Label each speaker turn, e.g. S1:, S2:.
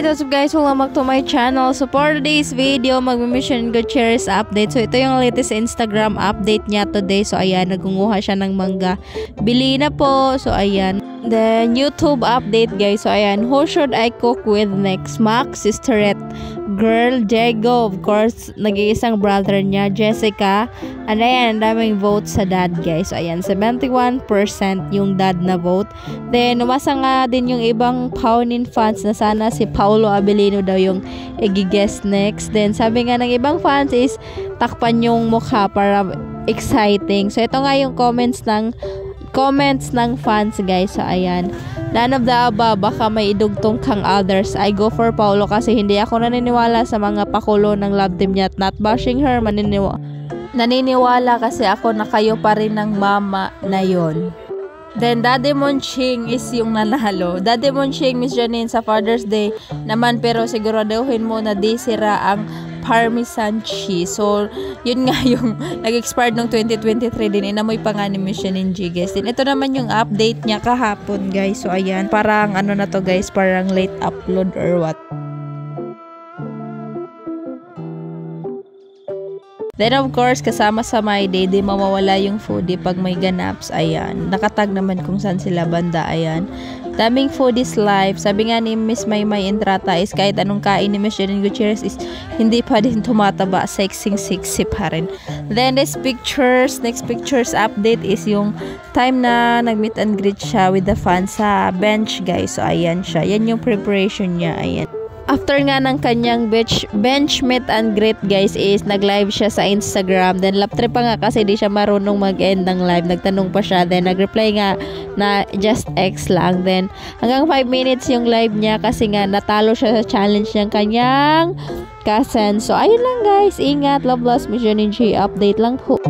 S1: Alright, what's up guys? Welcome back to my channel. So for today's video, mag-Mission Gutierrez update. So ito yung latest Instagram update niya today. So ayan, nagunguha siya ng mangga. Bili na po. So ayan. Then YouTube update guys. So ayan, who should I cook with next? Max, Sisterette, Girl, Diego, of course, nag-iisang brother niya, Jessica. And ayan, daming votes sa dad guys. So ayan, 71% yung dad na vote. Then umasa nga din yung ibang Paunin fans na sana si Paulo Abilino daw yung i-guess next. Then sabi nga ng ibang fans is takpan yung mukha para exciting. So ito nga yung comments ng fans guys. So ayan, none of the above, baka may idugtong kang others. I go for Paulo kasi hindi ako naniniwala sa mga pakulo ng love team niya at not bashing her. Naniniwala kasi ako na kayo pa rin ng mama na yon. Then Daddy Monching is yung nanalo. Daddy Monching, Miss Janine, sa Father's Day naman, pero siguraduhin mo na di sira ang Parmesan cheese. So yun nga yung nag-expired nung 2023 din. Inamoy pa nga ni Miss Janine G guys. Then ito naman yung update niya kahapon guys. So ayan, parang ano na to guys, parang late upload or what. Then of course, kasama sa My Day, di mawawala yung foodie pag may ganaps. Ayan, nakatag naman kung saan sila banda. Ayan, daming foodies live. Sabi nga ni Miss Maymay Entrata is kahit anong kain ni Miss Janine Gutierrez is hindi pa din tumataba, sexy pa rin. Then next pictures update is yung time na nag-meet and greet siya with the fans sa bench guys. So ayan siya, yan yung preparation niya. Ayan, after nga ng kanyang bench meet and greet guys is nag-live siya sa Instagram. Then lap trip pa nga kasi di siya marunong mag-end ng live. Nagtanong pa siya. Then nag-reply nga na just X lang. Then hanggang 5 minutes yung live niya kasi nga natalo siya sa challenge ng kanyang cousin. So ayun lang guys. Ingat. Love, lost, Miss Janine G. Update lang po.